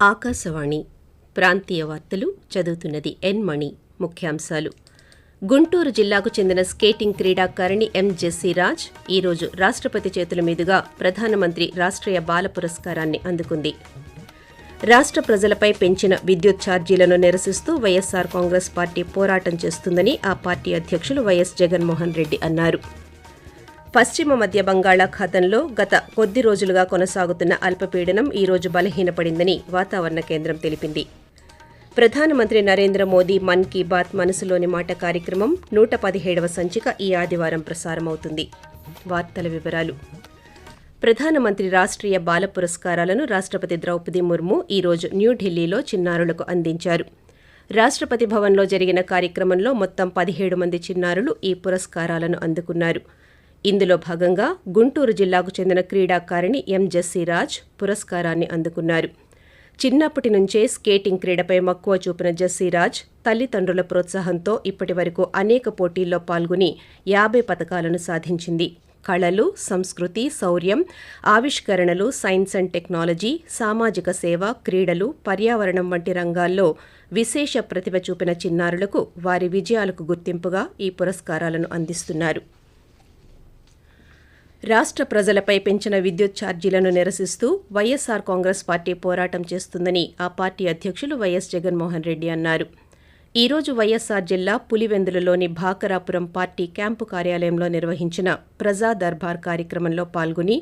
ఆకాశవాణి ప్రాంతీయ వార్తలు చదువుతున్నది ఎన్ మణి. ముఖ్యాంశాలు. గుంటూరు జిల్లాకు చెందిన స్కేటింగ్ క్రీడాకారిణి ఎం జెస్సీరాజ్ ఈరోజు రాష్ట్రపతి చేతుల మీదుగా ప్రధానమంత్రి రాష్ట్రీయ బాల పురస్కారాన్ని అందుకుంది. రాష్ట్ర ప్రజలపై పెంచిన విద్యుత్ ఛార్జీలను నిరసిస్తూ వైఎస్సార్ కాంగ్రెస్ పార్టీ పోరాటం చేస్తుందని ఆ పార్టీ అధ్యక్షులు వైఎస్ జగన్మోహన్ రెడ్డి అన్నారు. పశ్చిమ మధ్య బంగాళాఖాతంలో గత కొద్ది రోజులుగా కొనసాగుతున్న అల్పపీడనం ఈ రోజు బలహీనపడిందని వాతావరణ కేంద్రం తెలిపింది. ప్రధానమంత్రి నరేంద్ర మోదీ మన్ కీ బాత్ మనసులోని మాట కార్యక్రమం 117వ సంచిక ఈ ఆదివారం ప్రసారమవుతుంది. వార్తల వివరాలు. ప్రధానమంత్రి రాష్ట్రీయ బాల పురస్కారాలను రాష్ట్రపతి ద్రౌపది ముర్ము ఈ రోజు న్యూఢిల్లీలో చిన్నారులకు అందించారు. రాష్ట్రపతి భవన్లో జరిగిన కార్యక్రమంలో మొత్తం 17 మంది చిన్నారులు ఈ పురస్కారాలను అందుకున్నారు. ఇందులో భాగంగా గుంటూరు జిల్లాకు చెందిన క్రీడాకారిణి ఎం జెస్సీరాజ్ పురస్కారాన్ని అందుకున్నారు. చిన్నప్పటి నుంచే స్కేటింగ్ క్రీడపై మక్కువ చూపిన జెస్సీరాజ్ తల్లిదండ్రుల ప్రోత్సాహంతో ఇప్పటి వరకు అనేక పోటీల్లో పాల్గొని 50 పతకాలను సాధించింది. కళలు, సంస్కృతి, శౌర్యం, ఆవిష్కరణలు, సైన్స్ అండ్ టెక్నాలజీ, సామాజిక సేవ, క్రీడలు, పర్యావరణం వంటి రంగాల్లో విశేష ప్రతిభ చూపిన చిన్నారులకు వారి విజయాలకు గుర్తింపుగా ఈ పురస్కారాలను అందిస్తున్నారు. రాష్ట్ర ప్రజలపై పెంచిన విద్యుత్ ఛార్జీలను నిరసిస్తూ వైఎస్సార్ కాంగ్రెస్ పార్టీ పోరాటం చేస్తుందని ఆ పార్టీ అధ్యక్షులు వైఎస్ జగన్మోహన్ రెడ్డి అన్నారు. ఈ రోజు వైఎస్సార్ జిల్లా పులివెందులలోని భాకరాపురం పార్టీ క్యాంపు కార్యాలయంలో నిర్వహించిన ప్రజా దర్బార్ కార్యక్రమంలో పాల్గొని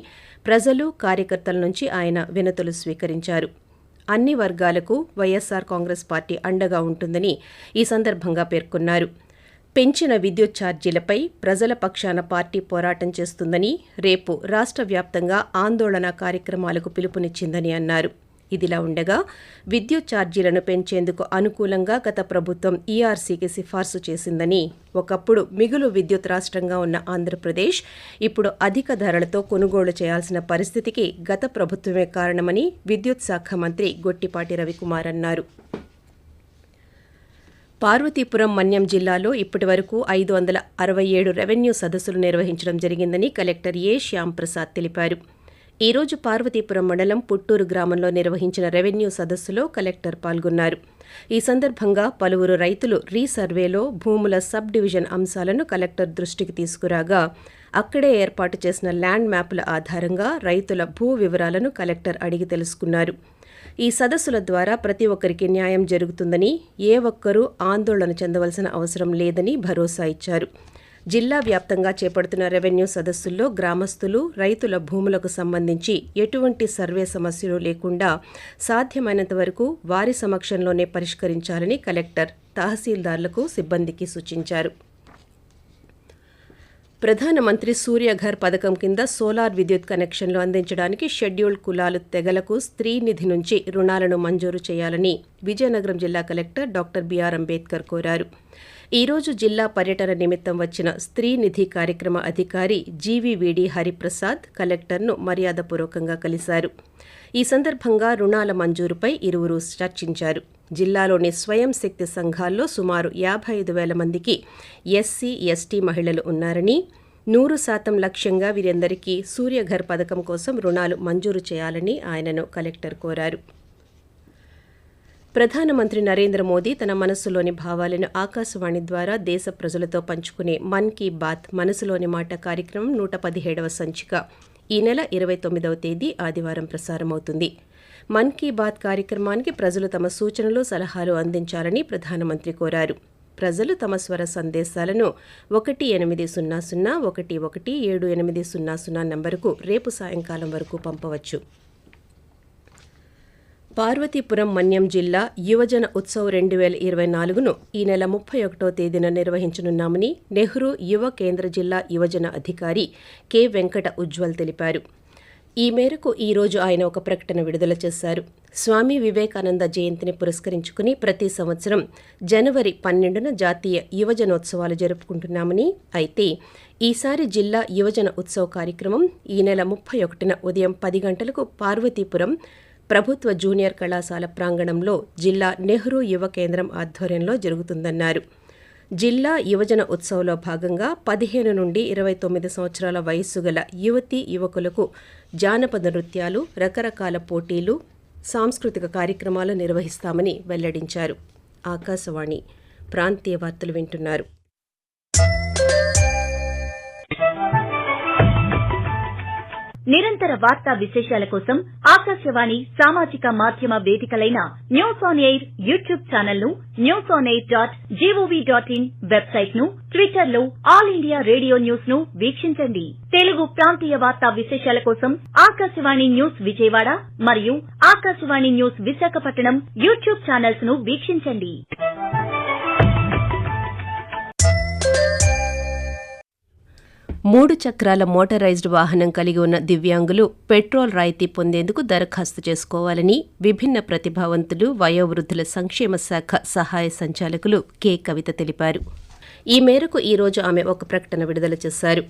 ప్రజలు, కార్యకర్తల నుంచి ఆయన వినతులు స్వీకరించారు. అన్ని వర్గాలకు వైఎస్సార్ కాంగ్రెస్ పార్టీ అండగా ఉంటుందని ఈ సందర్భంగా పేర్కొన్నారు. పెంచిన విద్యుత్ ఛార్జీలపై ప్రజల పక్షాన పార్టీ పోరాటం చేస్తుందని, రేపు రాష్ట్ర వ్యాప్తంగా ఆందోళన కార్యక్రమాలకు పిలుపునిచ్చిందని అన్నారు. ఇదిలా ఉండగా విద్యుత్ ఛార్జీలను పెంచేందుకు అనుకూలంగా గత ప్రభుత్వం ఈఆర్సీకి సిఫార్సు చేసిందని, ఒకప్పుడు మిగులు విద్యుత్ రాష్ట్రంగా ఉన్న ఆంధ్రప్రదేశ్ ఇప్పుడు అధిక ధరలతో కొనుగోలు చేయాల్సిన పరిస్థితికి గత ప్రభుత్వమే కారణమని విద్యుత్ శాఖ మంత్రి గొట్టిపాటి రవికుమార్ అన్నారు. పార్వతీపురం మన్యం జిల్లాలో ఇప్పటి వరకు 567 రెవెన్యూ సదస్సులు నిర్వహించడం జరిగిందని కలెక్టర్ ఏ శ్యాంప్రసాద్ తెలిపారు. ఈ రోజు పార్వతీపురం మండలం పుట్టూరు గ్రామంలో నిర్వహించిన రెవెన్యూ సదస్సులో కలెక్టర్ పాల్గొన్నారు. ఈ సందర్భంగా పలువురు రైతులు రీసర్వేలో భూముల సబ్ డివిజన్ అంశాలను కలెక్టర్ దృష్టికి తీసుకురాగా అక్కడే ఏర్పాటు చేసిన ల్యాండ్ మ్యాపుల ఆధారంగా రైతుల భూ వివరాలను కలెక్టర్ అడిగి తెలుసుకున్నారు. ఈ సదస్సుల ద్వారా ప్రతి ఒక్కరికి న్యాయం జరుగుతుందని, ఏ ఒక్కరూ ఆందోళన చెందవలసిన అవసరం లేదని భరోసా ఇచ్చారు. జిల్లా వ్యాప్తంగా చేపడుతున్న రెవెన్యూ సదస్సుల్లో గ్రామస్తులు, రైతుల భూములకు సంబంధించి ఎటువంటి సర్వే సమస్యలు లేకుండా సాధ్యమైనంత వరకు వారి సమక్షంలోనే పరిష్కరించాలని కలెక్టర్ తహసీల్దార్లకు, సిబ్బందికి సూచించారు. ప్రధానమంత్రి సూర్యఘర్ పథకం కింద సోలార్ విద్యుత్ కనెక్షన్లు అందించడానికి షెడ్యూల్డ్ కులాలు తెగలకు స్త్రీ నిధి నుంచి రుణాలను మంజూరు చేయాలని విజయనగరం జిల్లా కలెక్టర్ డాక్టర్ బిఆర్ అంబేద్కర్ కోరారు. ఈ రోజు జిల్లా పర్యటన నిమిత్తం వచ్చిన స్త్రీ నిధి కార్యక్రమ అధికారి జీవీవీడి హరిప్రసాద్ కలెక్టర్ను మర్యాదపూర్వకంగా కలిశారు. ఈ సందర్భంగా రుణాల మంజూరుపై ఇరువురు చర్చించారు. జిల్లాలోని స్వయం శక్తి సంఘాల్లో సుమారు 55,000 మందికి ఎస్సీ, ఎస్టీ మహిళలు ఉన్నారని, 100% లక్ష్యంగా వీరందరికీ సూర్యఘర్ పథకం కోసం రుణాలు మంజూరు చేయాలని ఆయనను కలెక్టర్ కోరారు. ప్రధానమంత్రి నరేంద్ర మోదీ తన మనస్సులోని భావాలను ఆకాశవాణి ద్వారా దేశ ప్రజలతో పంచుకునే మన్ కీ బాత్ మనసులోని మాట కార్యక్రమం 117వ సంచిక ఈ నెల 29వ తేదీ ఆదివారం ప్రసారమవుతుంది. మన్ కీ బాత్ కార్యక్రమానికి ప్రజలు తమ సూచనలు, సలహాలు అందించాలని ప్రధానమంత్రి కోరారు. ప్రజలు తమ స్వర సందేశాలను 1800117800 నంబరుకు రేపు సాయంకాలం వరకు పంపవచ్చు. పార్వతీపురం మన్యం జిల్లా యువజన ఉత్సవ్ 2024ను ఈ నెల 31వ తేదీన నిర్వహించనున్నామని నెహ్రూ యువ కేంద్ర జిల్లా యువజన అధికారి కె వెంకట ఉజ్వల్ తెలిపారు. ఈ మేరకు ఈ రోజు ఆయన ఒక ప్రకటన విడుదల చేశారు. స్వామి వివేకానంద జయంతిని పురస్కరించుకుని ప్రతి సంవత్సరం జనవరి 12న జాతీయ యువజనోత్సవాలు జరుపుకుంటున్నామని, అయితే ఈసారి జిల్లా యువజన ఉత్సవ్ కార్యక్రమం ఈ నెల 31న ఉదయం 10 గంటలకు పార్వతీపురం ప్రభుత్వ జూనియర్ కళాశాల ప్రాంగణంలో జిల్లా నెహ్రూ యువ కేంద్రం ఆధ్వర్యంలో జరుగుతుందన్నారు. జిల్లా యువజన ఉత్సవ్లో భాగంగా 15 నుండి 29 సంవత్సరాల వయస్సు గల యువతీ యువకులకు జానపద నృత్యాలు, రకరకాల పోటీలు, సాంస్కృతిక కార్యక్రమాలు నిర్వహిస్తామని వెల్లడించారు. ఆకాశవాణి ప్రాంతీయ వార్తలు వింటున్నారు. నిరంతర వార్తా విశేషాల కోసం ఆకాశవాణి సామాజిక మాధ్యమ వేదికలైన news on air YouTube channel ను, newsonair.gov.in వెబ్సైట్ ను, ట్విట్టర్ లో ఆల్ ఇండియా రేడియో న్యూస్ ను వీక్షించండి. తెలుగు ప్రాంతీయ వార్తా విశేషాల కోసం ఆకాశవాణి న్యూస్ విజయవాడ మరియు Akashvani news Visakhapatnam YouTube channels ను వీక్షించండి. 3 చక్రాల మోటరైజ్డ్ వాహనం కలిగి ఉన్న దివ్యాంగులు పెట్రోల్ రాయితీ పొందేందుకు దరఖాస్తు చేసుకోవాలని విభిన్న ప్రతిభావంతులు, వయోవృద్ధుల సంక్షేమ శాఖ సహాయ సంచాలకులు కె. కవిత తెలిపారు. ఈ మేరకు ఈరోజు ఆమె ఒక ప్రకటన విడుదల చేశారు.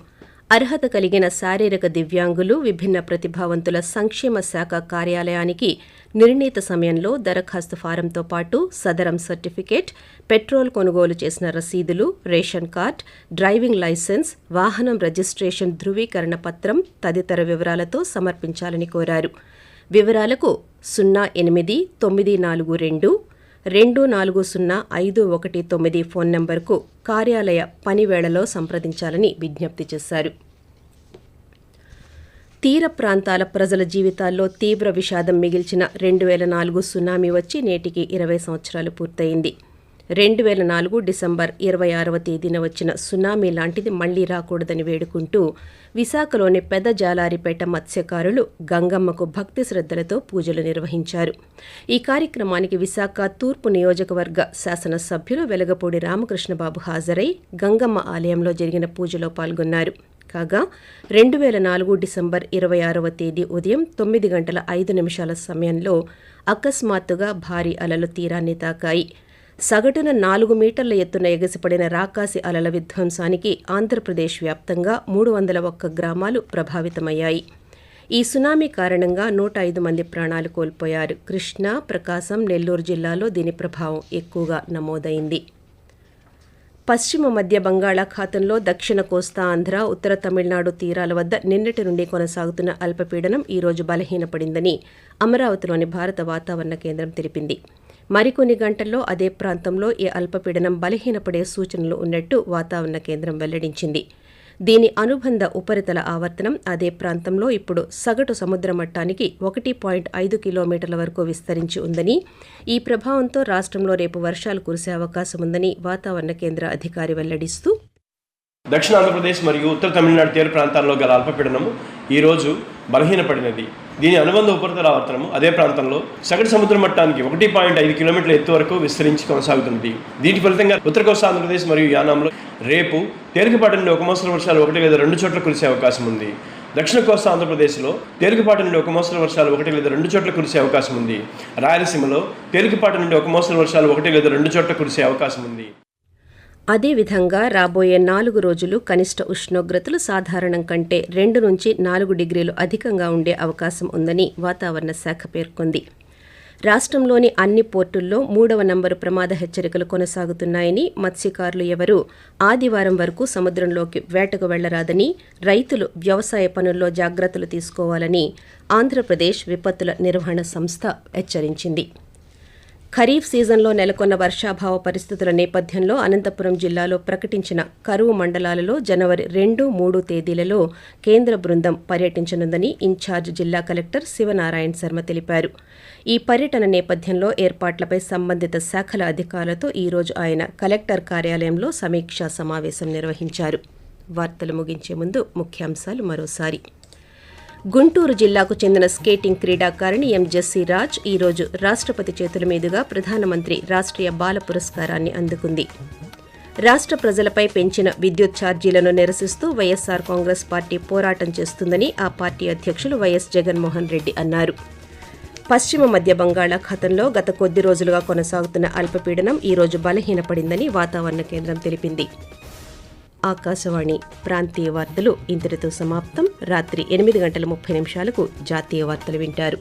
అర్హత కలిగిన శారీరక దివ్యాంగులు విభిన్న ప్రతిభావంతుల సంక్షేమ శాఖ కార్యాలయానికి నిర్ణీత సమయంలో దరఖాస్తు ఫారంతో పాటు సదరం సర్టిఫికేట్, పెట్రోల్ కొనుగోలు చేసిన రసీదులు, రేషన్ కార్డ్, డ్రైవింగ్ లైసెన్స్, వాహనం రిజిస్ట్రేషన్ ధృవీకరణ పత్రం తదితర వివరాలతో సమర్పించాలని కోరారు. వివరాలకు 089422405519 ఫోన్ నంబర్కు కార్యాలయ పనివేళలో సంప్రదించాలని విజ్ఞప్తి చేశారు. తీర ప్రాంతాల ప్రజల జీవితాల్లో తీవ్ర విషాదం మిగిల్చిన 2004 సునామీ వచ్చి నేటికి 20 సంవత్సరాలు పూర్తయింది. 2004 డిసెంబర్ 26వ తేదీన వచ్చిన సునామీ లాంటిది మళ్లీ రాకూడదని వేడుకుంటూ విశాఖలోని పెద్ద జాలారిపేట మత్స్యకారులు గంగమ్మకు భక్తి శ్రద్ధలతో పూజలు నిర్వహించారు. ఈ కార్యక్రమానికి విశాఖ తూర్పు నియోజకవర్గ శాసనసభ్యులు వెలగపూడి రామకృష్ణబాబు హాజరై గంగమ్మ ఆలయంలో జరిగిన పూజలో పాల్గొన్నారు. కాగా 2004 డిసెంబర్ 26వ తేదీ ఉదయం 9:05 సమయంలో అకస్మాత్తుగా భారీ అలలు తీరాన్ని తాకాయి. సగటున 4 మీటర్ల ఎత్తున ఎగసిపడిన రాకాసి అలల విధ్వంసానికి ఆంధ్రప్రదేశ్ వ్యాప్తంగా 301 గ్రామాలు ప్రభావితమయ్యాయి. ఈ సునామీ కారణంగా 105 మంది ప్రాణాలు కోల్పోయారు. కృష్ణా, ప్రకాశం, నెల్లూరు జిల్లాలో దీని ప్రభావం ఎక్కువగా నమోదైంది. పశ్చిమ మధ్య బంగాళాఖాతంలో దక్షిణ కోస్తా ఆంధ్ర, ఉత్తర తమిళనాడు తీరాల వద్ద నిన్నటి నుండి కొనసాగుతున్న అల్పపీడనం ఈ రోజు బలహీనపడిందని అమరావతిలోని భారత వాతావరణ కేంద్రం తెలిపింది. మరికొన్ని గంటల్లో అదే ప్రాంతంలో ఈ అల్పపీడనం బలహీనపడే సూచనలు ఉన్నట్టు వాతావరణ కేంద్రం వెల్లడించింది. దీని అనుబంధ ఉపరితల ఆవర్తనం అదే ప్రాంతంలో ఇప్పుడు సగటు సముద్ర మట్టానికి 1.5 కిలోమీటర్ల వరకు విస్తరించి ఉందని, ఈ ప్రభావంతో రాష్ట్రంలో రేపు వర్షాలు కురిసే అవకాశం ఉందని వాతావరణ కేంద్ర అధికారి వెల్లడిస్తూ, దక్షిణ ఆంధ్రప్రదేశ్ మరియు ఉత్తర తమిళనాడు తీర ప్రాంతాల్లో గల అల్పపీడనము ఈ రోజు బలహీనపడినది. దీని అనుబంధ ఉపరితల ఆవర్తనము అదే ప్రాంతంలో సగటు సముద్ర మట్టానికి 1.5 కిలోమీటర్ల ఎత్తు వరకు విస్తరించి కొనసాగుతుంది. దీని ఫలితంగా ఉత్తర కోస్తా ఆంధ్రప్రదేశ్ మరియు యానాంలో రేపు తేలికపాటి నుండి 1 మోస్తరు వర్షాలు 1 లేదా 2 చోట్ల కురిసే అవకాశం ఉంది. దక్షిణ కోస్తా ఆంధ్రప్రదేశ్లో తేలికపాటి నుండి 1 మోస్తరు వర్షాలు 1 లేదా 2 చోట్ల కురిసే అవకాశం ఉంది. రాయలసీమలో తేలికపాటి నుండి 1 మోస్తరు వర్షాలు 1 లేదా 2 చోట్ల కురిసే అవకాశం ఉంది. అదేవిధంగా రాబోయే 4 రోజులు కనిష్ట ఉష్ణోగ్రతలు సాధారణం కంటే 2 నుంచి 4 డిగ్రీలు అధికంగా ఉండే అవకాశం ఉందని వాతావరణ శాఖ పేర్కొంది. రాష్ట్రంలోని అన్ని పోర్టుల్లో 3వ నంబరు ప్రమాద హెచ్చరికలు కొనసాగుతున్నాయని, మత్స్యకారులు ఎవరూ ఆదివారం వరకు సముద్రంలోకి వేటకు వెళ్లరాదని, రైతులు వ్యవసాయ పనుల్లో జాగ్రత్తలు తీసుకోవాలని ఆంధ్రప్రదేశ్ విపత్తుల నిర్వహణ సంస్థ హెచ్చరించింది. ఖరీఫ్ సీజన్లో నెలకొన్న వర్షాభావ పరిస్థితుల నేపథ్యంలో అనంతపురం జిల్లాలో ప్రకటించిన కరువు మండలాలలో జనవరి 2, 3 తేదీలలో కేంద్ర బృందం పర్యటించనుందని ఇన్ఛార్జ్ జిల్లా కలెక్టర్ శివనారాయణ శర్మ తెలిపారు. ఈ పర్యటన నేపథ్యంలో ఏర్పాట్లపై సంబంధిత శాఖల అధికారులతో ఈ రోజు ఆయన కలెక్టర్ కార్యాలయంలో సమీక్షా సమావేశం నిర్వహించారు. వార్తలు ముగించే ముందు ముఖ్యాంశాలు మరోసారి. గుంటూరు జిల్లాకు చెందిన స్కేటింగ్ క్రీడాకారిణి ఎం. జెస్సీ రాజ్ ఈరోజు రాష్ట్రపతి చేతుల మీదుగా ప్రధానమంత్రి రాష్ట్రీయ బాల పురస్కారాన్ని అందుకుంది. రాష్ట్ర ప్రజలపై పెంచిన విద్యుత్ ఛార్జీలను నిరసిస్తూ వైఎస్సార్ కాంగ్రెస్ పార్టీ పోరాటం చేస్తుందని ఆ పార్టీ అధ్యక్షులు వైఎస్ జగన్మోహన్ రెడ్డి అన్నారు. పశ్చిమ మధ్య బంగాళాఖాతంలో గత కొద్ది రోజులుగా కొనసాగుతున్న అల్పపీడనం ఈ రోజు బలహీనపడిందని వాతావరణ కేంద్రం తెలిపింది. ఆకాశవాణి ప్రాంతీయ వార్తలు ఇంతటితో సమాప్తం. రాత్రి 8:30 జాతీయ వార్తలు వింటారు.